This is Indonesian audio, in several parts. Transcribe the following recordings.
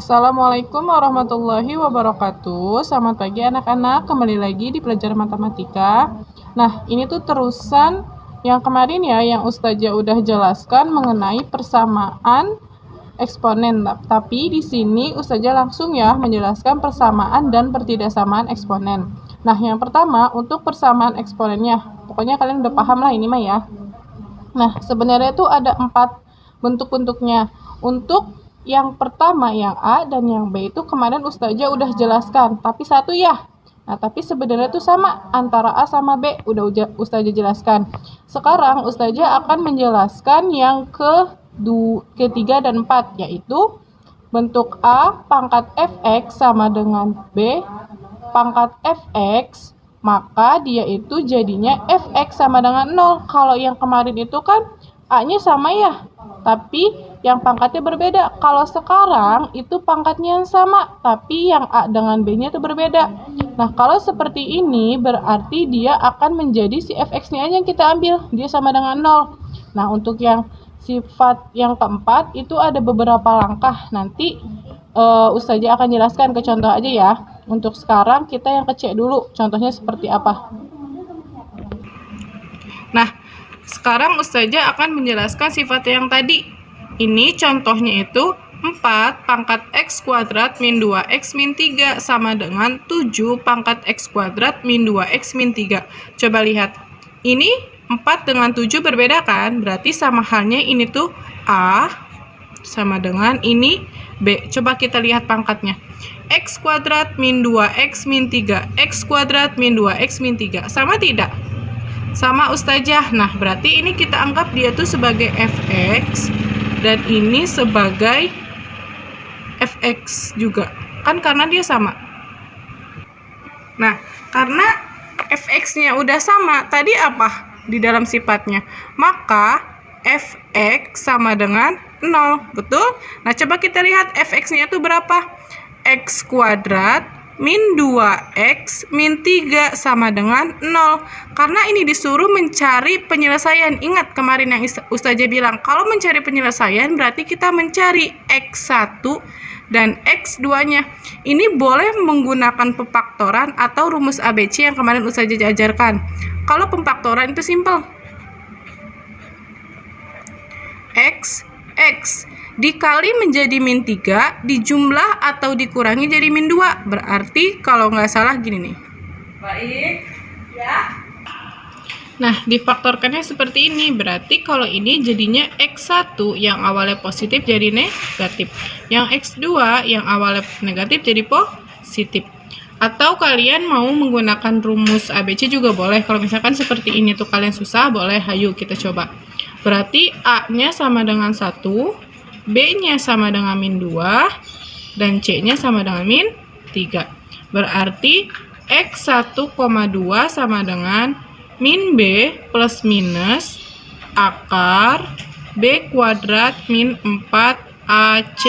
Assalamualaikum warahmatullahi wabarakatuh. Selamat pagi anak-anak, kembali lagi di pelajaran matematika. Nah, ini tuh terusan yang kemarin ya, yang Ustazah udah jelaskan mengenai persamaan eksponen. Tapi di sini Ustazah langsung ya menjelaskan persamaan dan pertidaksamaan eksponen. Nah, yang pertama untuk persamaan eksponennya. Pokoknya kalian udah paham lah ini mah ya. Nah, sebenarnya itu ada 4 bentuk-bentuknya. Untuk yang pertama, yang A dan yang B itu kemarin Ustazah udah jelaskan, tapi satu ya. Nah, tapi sebenarnya itu sama antara A sama B, udah Ustazah jelaskan. Sekarang Ustazah akan menjelaskan yang ketiga dan 4, yaitu bentuk A pangkat fx sama dengan B pangkat fx, maka dia itu jadinya fx sama dengan 0. Kalau yang kemarin itu kan A-nya sama ya, tapi yang pangkatnya berbeda. Kalau sekarang itu pangkatnya yang sama, tapi yang A dengan B-nya itu berbeda. Nah, kalau seperti ini berarti dia akan menjadi si fx-nya aja yang kita ambil, dia sama dengan 0. Nah, untuk yang sifat yang keempat itu ada beberapa langkah. Nanti Ustazah akan jelaskan ke contoh aja ya. Untuk sekarang kita yang kecek dulu, contohnya seperti apa. Nah, sekarang Ustazah akan menjelaskan sifat yang tadi. Ini contohnya itu 4 pangkat x kuadrat min 2x min 3 sama dengan 7 pangkat x kuadrat min 2x min 3. Coba lihat. Ini 4 dengan 7 berbeda kan? Berarti sama halnya ini tuh A sama dengan ini B. Coba kita lihat pangkatnya. X kuadrat min 2x min 3. X kuadrat min 2x min 3. Sama tidak? Sama Ustazah. Nah, berarti ini kita anggap dia tuh sebagai fx dan ini sebagai fx juga. Kan karena dia sama. Nah, karena fx-nya udah sama, tadi apa di dalam sifatnya? Maka fx sama dengan 0, betul? Nah, coba kita lihat fx-nya itu berapa? X kuadrat min 2x min 3 sama dengan 0. Karena ini disuruh mencari penyelesaian. Ingat kemarin yang Ustazah bilang, kalau mencari penyelesaian berarti kita mencari x1 dan x2-nya. Ini boleh menggunakan pemfaktoran atau rumus ABC yang kemarin Ustazah ajarkan. Kalau pemfaktoran itu simpel. X dikali menjadi min 3, dijumlah atau dikurangi jadi min 2. Berarti kalau nggak salah gini nih. Baik, ya. Nah, difaktorkannya seperti ini. Berarti kalau ini jadinya X1 yang awalnya positif jadi negatif. Yang X2 yang awalnya negatif jadi positif. Atau kalian mau menggunakan rumus ABC juga boleh. Kalau misalkan seperti ini tuh kalian susah, boleh. Ayo kita coba. Berarti A-nya sama dengan 1, B-nya sama dengan min 2, dan C-nya sama dengan min 3. Berarti X1,2 sama dengan min B plus minus akar B kuadrat min 4AC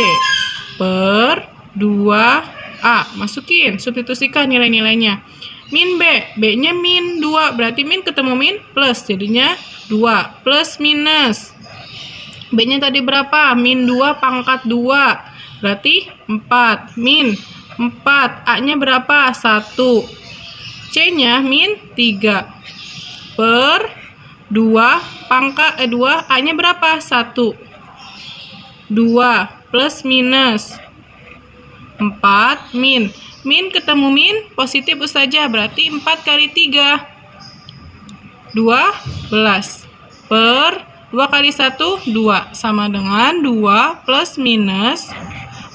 per 2A. Masukin, substitusikan nilai-nilainya. Min B, B-nya min 2, berarti min ketemu min plus, jadinya 2 plus minus. B-nya tadi berapa? Min 2 pangkat 2. Berarti 4. Min 4. A-nya berapa? 1. C-nya min 3. Per 2 pangkat 2. A-nya berapa? 1. 2 plus minus 4 min. Min ketemu min positif Ustazah. Berarti 4 kali 3. 12. Per 2 kali 1, 2. Sama dengan 2 plus minus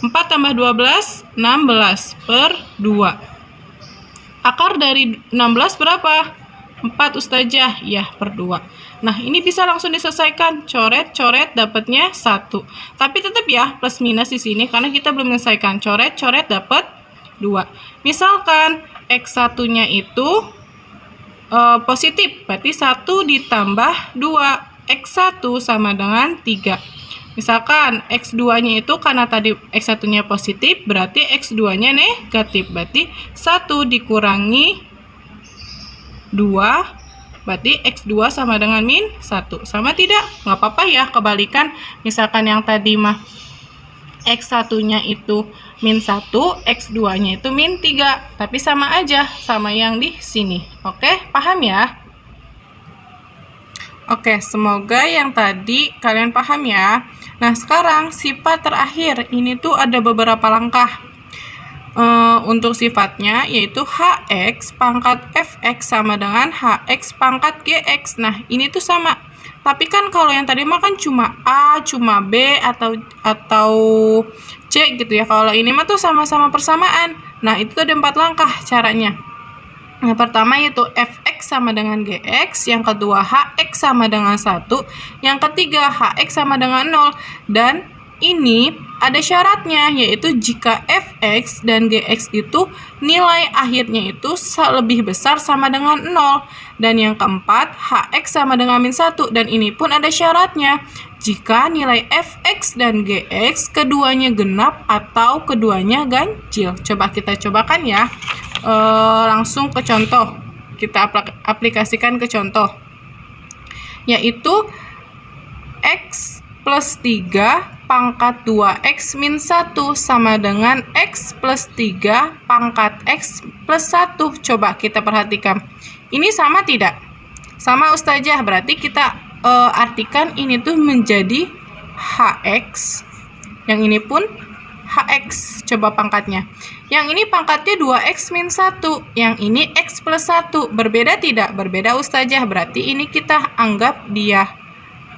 4 tambah 12, 16 per 2. Akar dari 16 berapa? 4 Ustazah. Ya, per 2. Nah, ini bisa langsung diselesaikan. Coret-coret dapatnya 1. Tapi tetap ya, plus minus di sini karena kita belum menyelesaikan. Coret-coret dapat 2. Misalkan X1-nya itu positif, berarti 1 ditambah 2. X1 sama dengan 3. Misalkan X2-nya itu karena tadi X1-nya positif, berarti X2-nya negatif. Berarti 1 dikurangi 2, berarti X2 sama dengan min 1. Sama tidak? Nggak apa-apa ya, kebalikan. Misalkan yang tadi mah X1-nya itu min 1, X2-nya itu min 3. Tapi sama aja, sama yang di sini. Oke, paham ya? Oke, semoga yang tadi kalian paham ya. Nah, sekarang sifat terakhir. Ini tuh ada beberapa langkah. Untuk sifatnya yaitu Hx pangkat Fx sama dengan Hx pangkat Gx. Nah, ini tuh sama. Tapi kan kalau yang tadi mah kan cuma A, cuma B, atau C gitu ya. Kalau ini mah tuh sama-sama persamaan. Nah, itu ada 4 langkah caranya. Yang pertama yaitu Fx sama dengan Gx, yang kedua Hx sama dengan 1, yang ketiga Hx sama dengan 0, dan ini ada syaratnya, yaitu jika Fx dan Gx itu nilai akhirnya itu lebih besar sama dengan 0. Dan yang keempat, Hx sama dengan min 1, dan ini pun ada syaratnya. Jika nilai Fx dan Gx keduanya genap atau keduanya ganjil. Coba kita cobakan ya. Langsung ke contoh. Kita aplikasikan ke contoh. Yaitu X plus 3 pangkat 2x min 1 sama dengan x plus 3 pangkat x plus 1. Coba kita perhatikan. Ini sama tidak? Sama Ustazah, berarti kita artikan ini tuh menjadi hx. Yang ini pun hx, coba pangkatnya. Yang ini pangkatnya 2x min 1. Yang ini x plus 1. Berbeda tidak? Berbeda Ustazah, berarti ini kita anggap dia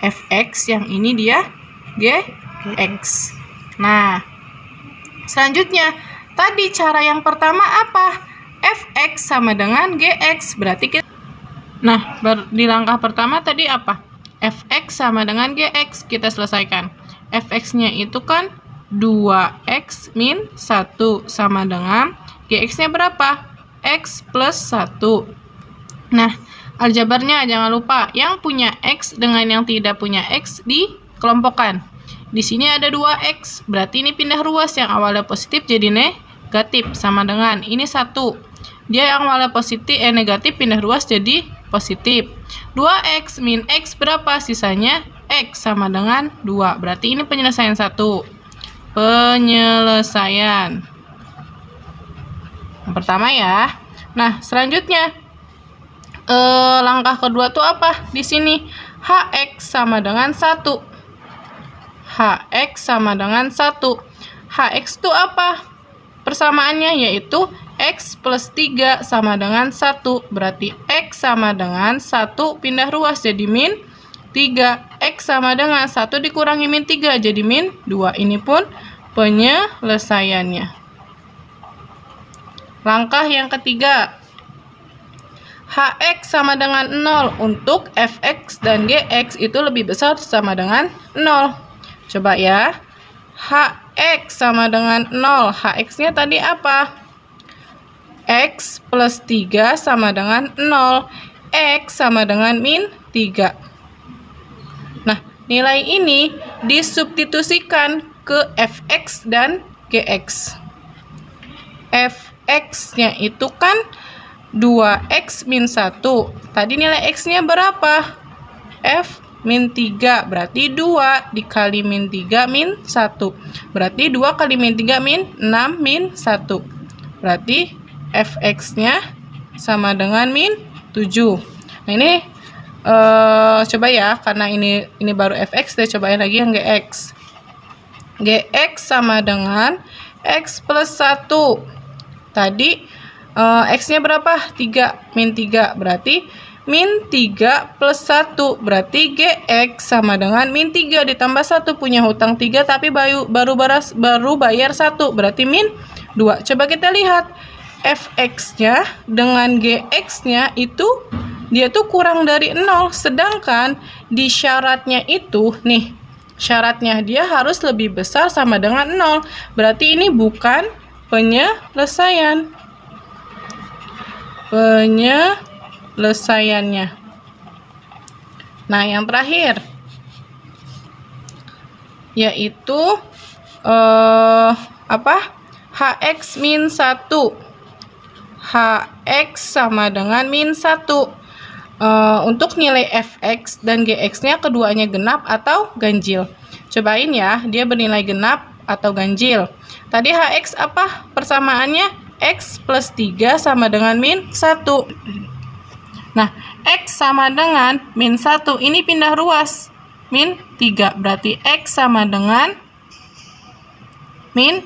fx, yang ini dia gx. Nah, selanjutnya tadi cara yang pertama apa? Fx sama dengan gx. Berarti kita di langkah pertama tadi apa? Fx sama dengan gx. Kita selesaikan. Fx-nya itu kan 2x min 1 sama dengan gx-nya berapa? X plus 1. Nah, aljabarnya jangan lupa, yang punya X dengan yang tidak punya X dikelompokkan. Di sini ada 2X, berarti ini pindah ruas, yang awalnya positif jadi negatif, sama dengan ini 1. Dia yang awalnya negatif pindah ruas jadi positif. 2X min X berapa? Sisanya X sama dengan 2. Berarti ini penyelesaian 1. Penyelesaian yang pertama ya. Nah, selanjutnya langkah kedua tuh apa? Di sini Hx sama dengan 1. Hx sama dengan 1. Hx itu apa? Persamaannya yaitu x plus 3 sama dengan 1. Berarti x sama dengan 1 pindah ruas jadi min 3. X sama dengan 1 dikurangi min 3 jadi min 2. Ini pun penyelesaiannya. Langkah yang ketiga, Hx sama dengan 0. Untuk Fx dan Gx itu lebih besar sama dengan 0. Coba ya. Hx sama dengan 0. Hx-nya tadi apa? X plus 3 sama dengan 0. X sama dengan min 3. Nah, nilai ini disubstitusikan ke Fx dan Gx. Fx-nya itu kan 2x min 1. Tadi nilai x-nya berapa? F min 3. Berarti 2 dikali min 3 min 1. Berarti 2 kali min 3 min 6 min 1. Berarti fx-nya sama dengan min 7. Nah, ini coba ya, karena ini baru fx, kita cobain lagi yang gx. Gx sama dengan x plus 1. Tadi x-nya berapa? 3, min 3. Berarti min 3 plus 1. Berarti gx sama dengan min 3 ditambah 1. Punya hutang 3 tapi baru bayar 1. Berarti min 2. Coba kita lihat. Fx-nya dengan gx-nya itu dia tuh kurang dari 0. Sedangkan di syaratnya itu, nih, syaratnya dia harus lebih besar sama dengan 0. Berarti ini bukan penyelesaian. Penyelesaiannya. Nah, yang terakhir yaitu Hx min 1. Hx sama dengan min 1. Untuk nilai fx dan gx-nya keduanya genap atau ganjil. Cobain ya, dia bernilai genap atau ganjil. Tadi HX apa persamaannya? X plus 3 sama dengan min 1. Nah, X sama dengan min 1. Ini pindah ruas. Min 3. Berarti X sama dengan min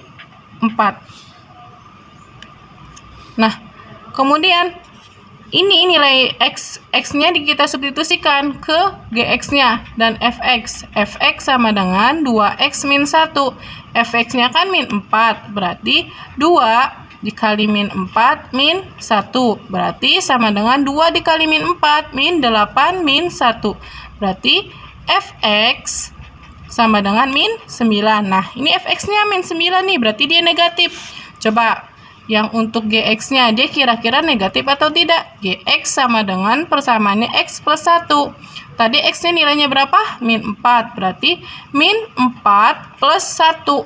4. Nah, kemudian ini nilai X-nya kita substitusikan ke GX-nya dan Fx. Fx sama dengan 2X min 1. Fx-nya kan min 4. Berarti 2 dikali min 4 min 1. Berarti sama dengan 2 dikali min 4 min 8 min 1. Berarti Fx sama dengan min 9. Nah, ini Fx-nya min 9 nih, berarti dia negatif. Coba yang untuk Gx-nya, dia kira-kira negatif atau tidak? Gx sama dengan persamaannya X plus 1. Tadi X-nya nilainya berapa? Min 4. Berarti min 4 plus 1.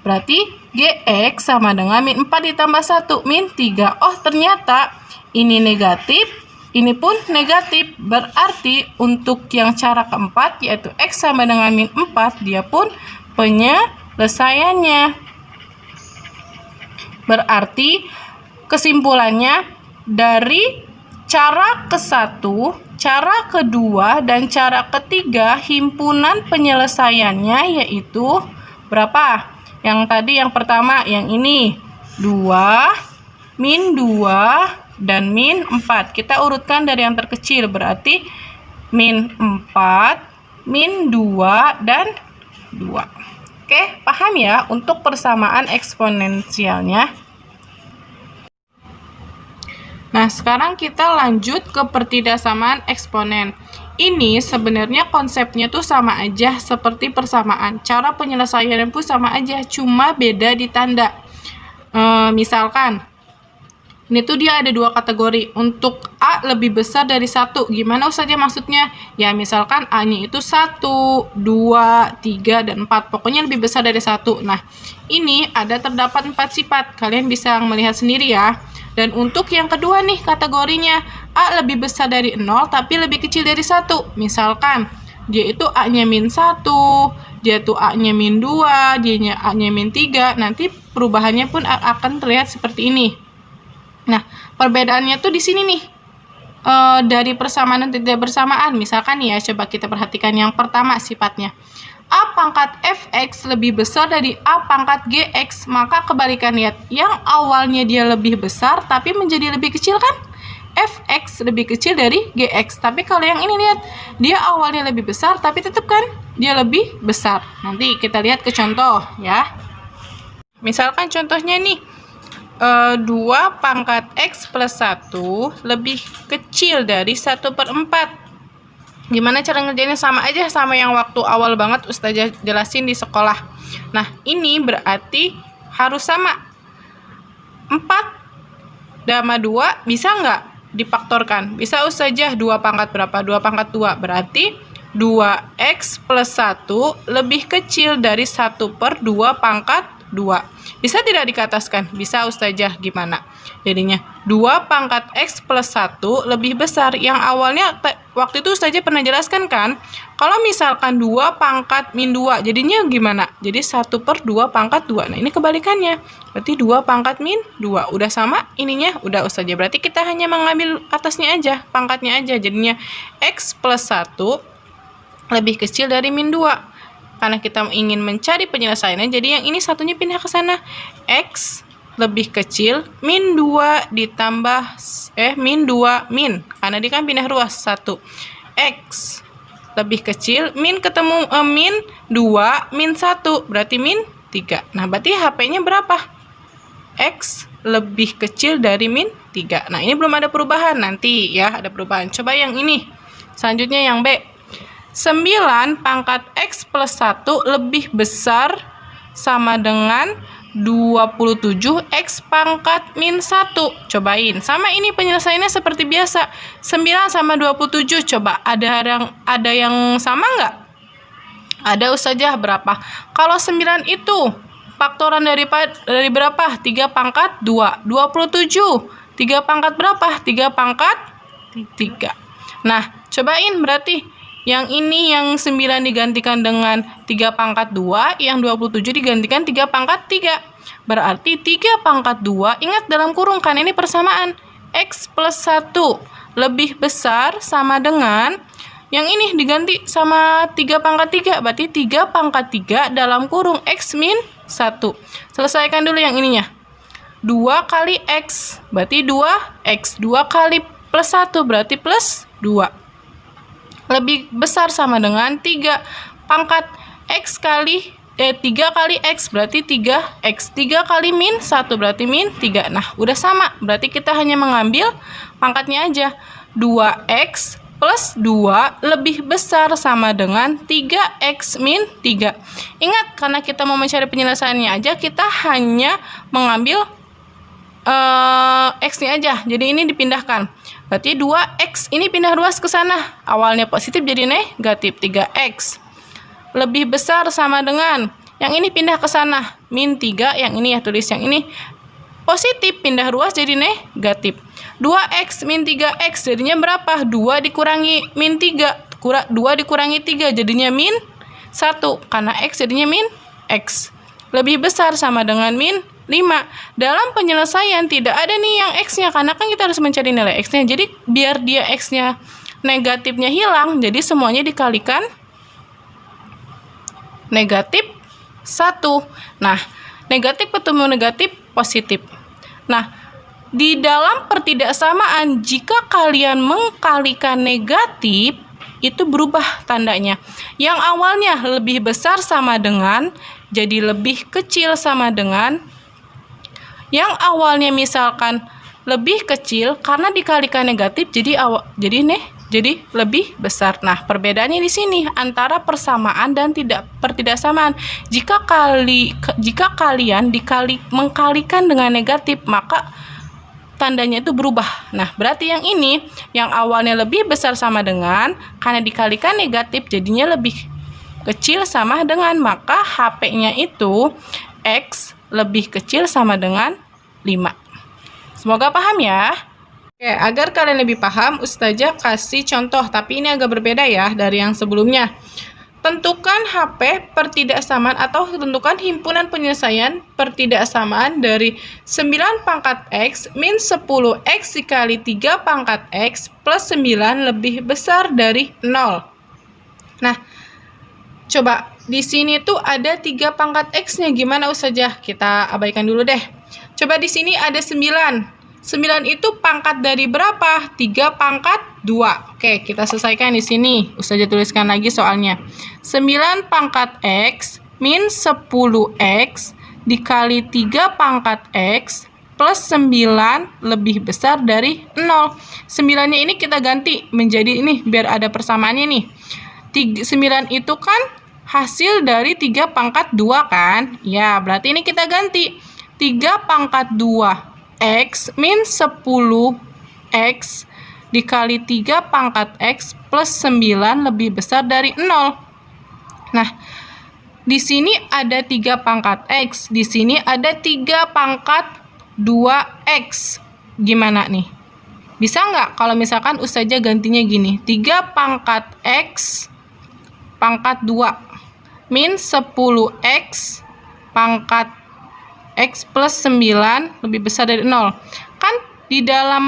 Berarti Gx sama dengan min 4 ditambah 1, min 3. Oh, ternyata ini negatif, ini pun negatif. Berarti untuk yang cara keempat, yaitu X sama dengan min 4, dia pun penyelesaiannya. Berarti kesimpulannya, dari cara ke-1, cara kedua, dan cara ketiga, himpunan penyelesaiannya yaitu berapa? Yang tadi yang pertama, yang ini 2, min 2, dan min 4. Kita urutkan dari yang terkecil, berarti min 4, min 2, dan 2. Oke, paham ya untuk persamaan eksponensialnya? Nah, sekarang kita lanjut ke pertidaksamaan eksponen. Ini sebenarnya konsepnya tuh sama aja seperti persamaan. Cara penyelesaiannya pun sama aja, cuma beda di tanda. Misalkan, ini tuh dia ada dua kategori. Untuk A lebih besar dari 1. Gimana saja maksudnya? Ya, misalkan A-nya itu 1, 2, 3, dan 4. Pokoknya lebih besar dari 1. Nah, ini terdapat 4 sifat. Kalian bisa melihat sendiri ya. Dan untuk yang kedua nih kategorinya, A lebih besar dari 0 tapi lebih kecil dari 1. Misalkan dia itu A-nya min 1, dia tuh A-nya min 2, dia A-nya min 3. Nanti perubahannya pun akan terlihat seperti ini. Nah, perbedaannya tuh di sini nih. Dari persamaan dan tidak bersamaan. Misalkan nih ya, coba kita perhatikan yang pertama sifatnya. A pangkat Fx lebih besar dari A pangkat Gx, maka kebalikan, lihat, yang awalnya dia lebih besar tapi menjadi lebih kecil kan? Fx lebih kecil dari Gx. Tapi kalau yang ini, lihat, dia awalnya lebih besar tapi tetap kan dia lebih besar. Nanti kita lihat ke contoh ya. Misalkan contohnya nih, 2 pangkat X plus 1 lebih kecil dari 1/4. Gimana cara ngerjainnya? Sama aja sama yang waktu awal banget Ustazah jelasin di sekolah. Nah, ini berarti harus sama. 4 sama 2 bisa nggak difaktorkan? Bisa Ustazah. 2 pangkat berapa? 2 pangkat 2. Berarti 2x plus 1 lebih kecil dari 1/2 pangkat 2. Bisa tidak dikataskan? Bisa Ustazah. Gimana? Jadinya 2 pangkat X plus 1 lebih besar. Yang awalnya waktu itu Ustazah pernah jelaskan kan? Kalau misalkan 2 pangkat min 2, jadinya gimana? Jadi 1/2 pangkat 2. Nah, ini kebalikannya. Berarti 2 pangkat min 2. Udah sama ininya? Udah Ustazah. Berarti kita hanya mengambil atasnya aja, pangkatnya aja. Jadinya X plus 1 lebih kecil dari min 2. Karena kita ingin mencari penyelesaiannya, jadi yang ini satunya pindah ke sana. X lebih kecil min 2 ditambah min 2 min, karena dia kan pindah ruas 1. X lebih kecil min ketemu min 2 min 1, berarti min 3. Nah, berarti HP-nya berapa? X lebih kecil dari min 3. Nah, ini belum ada perubahan, nanti ya ada perubahan. Coba yang ini. Selanjutnya yang B. 9 pangkat X plus 1 lebih besar sama dengan 27 X pangkat min 1. Cobain. Sama ini penyelesaiannya seperti biasa. 9 sama 27. Coba ada yang sama nggak? Ada Ustazah. Berapa? Kalau 9 itu faktoran dari berapa? 3 pangkat 2. 27. 3 pangkat berapa? 3 pangkat 3. Nah, cobain berarti Yang ini yang 9 digantikan dengan 3 pangkat 2, yang 27 digantikan 3 pangkat 3. Berarti 3 pangkat 2, ingat dalam kurung kan ini persamaan. X plus 1 lebih besar sama dengan, yang ini diganti sama 3 pangkat 3, berarti 3 pangkat 3 dalam kurung X min 1. Selesaikan dulu yang ininya. 2 kali X, berarti 2X. 2 kali plus 1, berarti plus 2. Lebih besar sama dengan 3 pangkat X kali 3 kali X, berarti 3X. 3 kali min 1, berarti min 3. Nah, udah sama. Berarti kita hanya mengambil pangkatnya aja. 2X plus 2 lebih besar sama dengan 3X min 3. Ingat, karena kita mau mencari penyelesaiannya aja, kita hanya mengambil X-nya aja. Jadi ini dipindahkan. Berarti 2X ini pindah ruas ke sana. Awalnya positif jadi negatif. 3X lebih besar sama dengan, yang ini pindah ke sana, min 3. Yang ini ya, tulis yang ini positif, pindah ruas jadi negatif. 2X min 3X jadinya berapa? 2 dikurangi min 3. 2 dikurangi 3 jadinya min 1. Karena X jadinya min X. Lebih besar sama dengan min 5. Dalam penyelesaian tidak ada nih yang X-nya, karena kan kita harus mencari nilai X-nya. Jadi biar dia X-nya negatifnya hilang, jadi semuanya dikalikan negatif 1. Nah, negatif ketemu negatif positif. Nah, di dalam pertidaksamaan, jika kalian mengkalikan negatif, itu berubah tandanya. Yang awalnya lebih besar sama dengan, jadi lebih kecil sama dengan. Yang awalnya misalkan lebih kecil, karena dikalikan negatif jadi lebih besar. Nah, perbedaannya di sini antara persamaan dan pertidaksamaan. Jika kalian mengkalikan dengan negatif, maka tandanya itu berubah. Nah, berarti yang ini yang awalnya lebih besar sama dengan, karena dikalikan negatif jadinya lebih kecil sama dengan, maka HP-nya itu X lebih kecil sama dengan 5. Semoga paham ya. Oke, agar kalian lebih paham, Ustazah kasih contoh, tapi ini agak berbeda ya dari yang sebelumnya. Tentukan HP pertidaksamaan atau tentukan himpunan penyelesaian pertidaksamaan dari 9 pangkat X min 10X dikali 3 pangkat X plus 9 lebih besar dari 0. Nah, coba di sini tuh ada 3 pangkat X-nya. Gimana Ustazah? Kita abaikan dulu deh. Coba di sini ada 9. 9 itu pangkat dari berapa? 3 pangkat 2. Oke, kita selesaikan di sini. Ustazah tuliskan lagi soalnya. 9 pangkat X min 10X dikali 3 pangkat X plus 9 lebih besar dari 0. 9-nya ini kita ganti menjadi ini, biar ada persamaannya nih. 9 itu kan hasil dari 3 pangkat 2 kan? Ya, berarti ini kita ganti. 3 pangkat 2 X min 10X dikali 3 pangkat X plus 9 lebih besar dari 0. Nah, di sini ada 3 pangkat X, di sini ada 3 pangkat 2X. Gimana nih? Bisa nggak kalau misalkan Ustazah gantinya gini, 3 pangkat X pangkat 2 min 10X pangkat X plus 9 lebih besar dari 0. Kan di dalam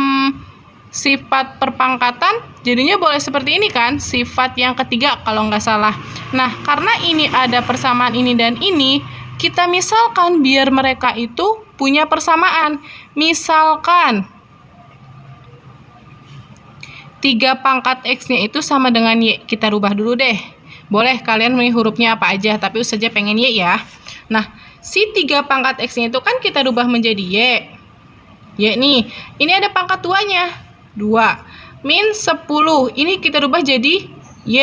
sifat perpangkatan jadinya boleh seperti ini kan, sifat yang ketiga kalau nggak salah. Nah, karena ini ada persamaan ini dan ini, kita misalkan biar mereka itu punya persamaan. Misalkan 3 pangkat X-nya itu sama dengan Y. Kita rubah dulu deh. Boleh kalian milih hurufnya apa aja, tapi Ustazah pengen Y ya. Nah, si 3 pangkat X-nya itu kan kita rubah menjadi Y. Y nih, ini ada pangkat 2-nya. 2. Min 10. Ini kita rubah jadi Y.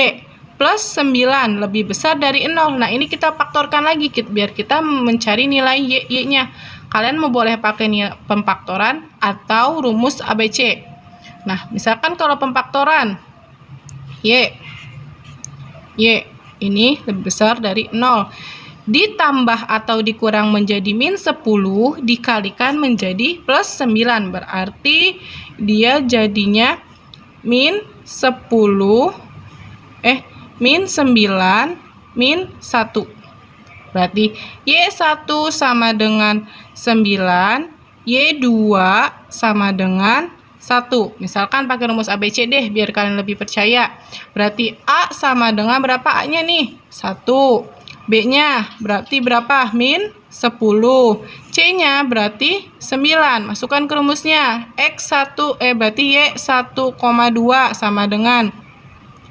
Plus 9. Lebih besar dari 0. Nah, ini kita faktorkan lagi biar kita mencari nilai Y-nya. Kalian mau boleh pakai nilai pemfaktoran atau rumus ABC. Nah, misalkan kalau pemfaktoran Y ini lebih besar dari 0. Ditambah atau dikurang menjadi min 10 dikalikan menjadi plus 9. Berarti dia jadinya min 10 min 9 min 1. Berarti Y1 sama dengan 9, Y2 sama dengan 1. Misalkan pakai rumus ABC deh biar kalian lebih percaya. Berarti A sama dengan berapa A-nya nih? 1. B-nya berarti berapa? Min 10. C-nya berarti 9. Masukkan ke rumusnya. Berarti Y1,2 sama dengan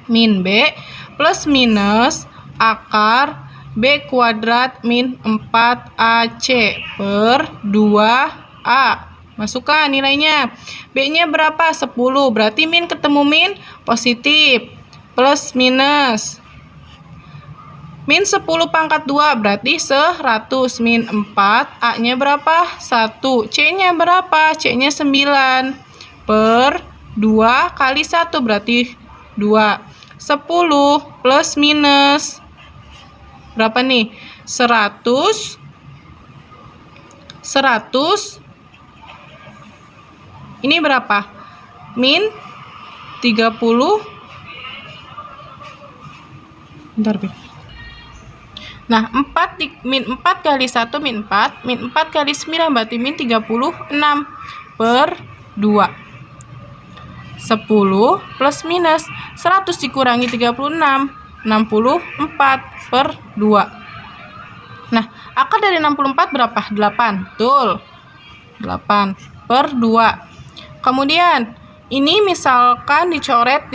min B plus minus akar B kuadrat min 4AC per 2A. Masukkan nilainya. B-nya berapa? 10. Berarti min ketemu min positif. Plus minus. Min 10 pangkat 2 berarti 100. Min 4. A-nya berapa? 1. C-nya berapa? C-nya 9. Per 2 kali 1 berarti 2. 10 plus minus berapa nih? 100 ini berapa? Min 30. Bentar, Beb. Nah, min 4 kali 1 min 4. Min 4 kali 9 berarti min 36 per 2. 10 plus minus 100 dikurangi 36, 64 per 2. Nah, akar dari 64 berapa? 8. Betul. 8 per 2. Kemudian, ini misalkan dicoret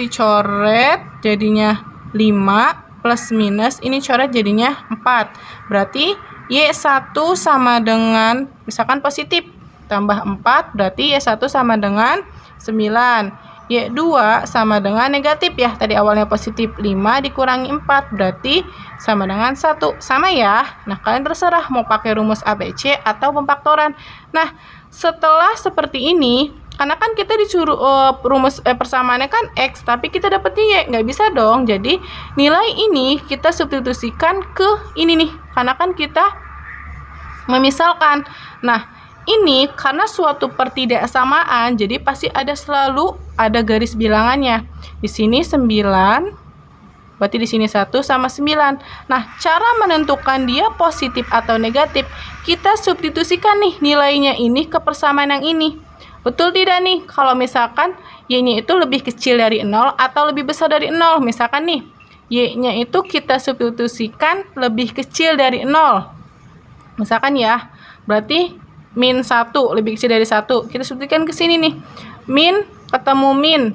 jadinya 5 plus minus, ini coret jadinya 4. Berarti Y1 sama dengan, misalkan positif, tambah 4, berarti Y1 sama dengan 9. Y2 sama dengan negatif ya. Tadi awalnya positif 5 dikurangi 4 berarti sama dengan 1. Sama ya. Nah, kalian terserah mau pakai rumus ABC atau pemfaktoran. Nah, setelah seperti ini, karena kan kita disuruh rumus persamaannya kan X, tapi kita dapetnya Y. Nggak bisa dong. Jadi, nilai ini kita substitusikan ke ini nih. Karena kan kita memisalkan. Nah, ini karena suatu pertidaksamaan, jadi pasti selalu ada garis bilangannya. Di sini 9, berarti di sini 1 sama 9. Nah, cara menentukan dia positif atau negatif, kita substitusikan nih nilainya ini ke persamaan yang ini. Betul tidak nih? Kalau misalkan Y-nya itu lebih kecil dari 0 atau lebih besar dari 0. Misalkan nih, Y-nya itu kita substitusikan lebih kecil dari 0. Misalkan ya, berarti min 1 lebih kecil dari 1. Kita substitusikan ke sini nih. Min ketemu min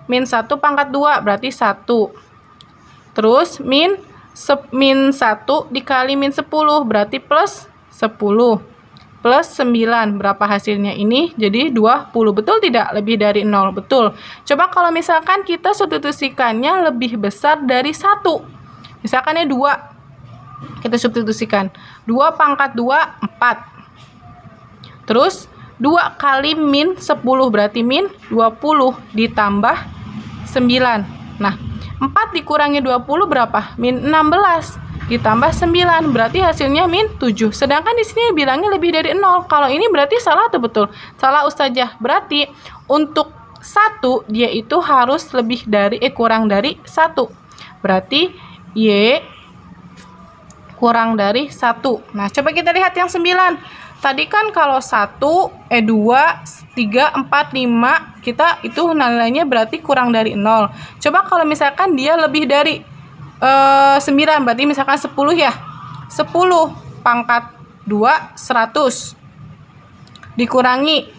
1 pangkat 2 berarti 1. Terus min 1 dikali min 10 berarti plus 10. Plus 9 berapa hasilnya ini? Jadi 20. Betul tidak? Lebih dari 0. Betul. Coba kalau misalkan kita substitusikannya lebih besar dari 1. Misalkannya 2. Kita substitusikan. 2 pangkat 2 4. Terus 2 kali min 10 berarti min 20 ditambah 9. Nah, 4 dikurangi 20 berapa? Min 16 ditambah 9 berarti hasilnya min 7. Sedangkan di sini bilangnya lebih dari 0. Kalau ini berarti salah atau betul? Salah Ustazah. Berarti untuk 1 dia itu harus kurang dari 1. Berarti Y kurang dari 1. Nah, coba kita lihat yang 9. Tadi kan kalau 1, 2, 3, 4, 5, kita itu nilainya berarti kurang dari 0. Coba kalau misalkan dia lebih dari 9, berarti misalkan 10 ya. 10 pangkat 2, 100. Dikurangi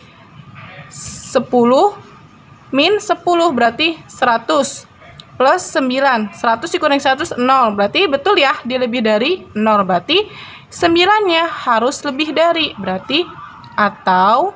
10, min 10 berarti 100. Plus 9, 100 dikurangi 100, 0. Berarti betul ya, dia lebih dari 0. Berarti 9-nya harus lebih dari, berarti atau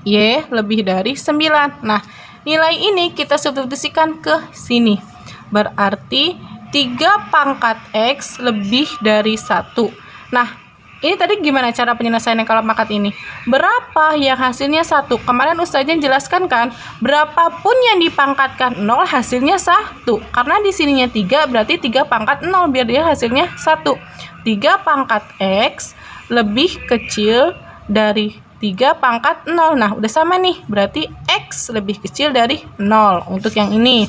Y lebih dari 9. Nah, nilai ini kita substitusikan ke sini. Berarti 3 pangkat X lebih dari 1. Nah, ini tadi gimana cara penyelesaian kalau pangkat ini? Berapa yang hasilnya 1? Kemarin Ustazah jelaskan kan, berapapun yang dipangkatkan 0 hasilnya 1. Karena di sininya 3 berarti 3 pangkat 0 biar dia hasilnya 1. 3 pangkat X lebih kecil dari 3 pangkat 0. Nah, udah sama nih. Berarti X lebih kecil dari 0 untuk yang ini.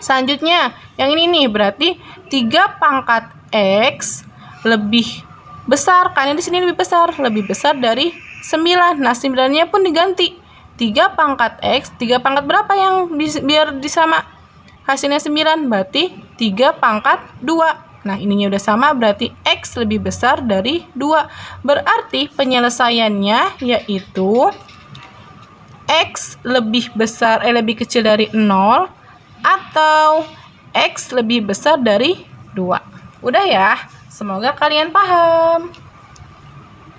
Selanjutnya, yang ini nih berarti 3 pangkat X lebih besar, kan di sini lebih besar dari 9. Nah, 9-nya pun diganti. 3 pangkat X, 3 pangkat berapa yang biar disama? Hasilnya 9, berarti 3 pangkat 2. Nah, ininya udah sama, berarti X lebih besar dari 2. Berarti penyelesaiannya yaitu X lebih kecil dari 0 atau X lebih besar dari 2. Udah ya, semoga kalian paham.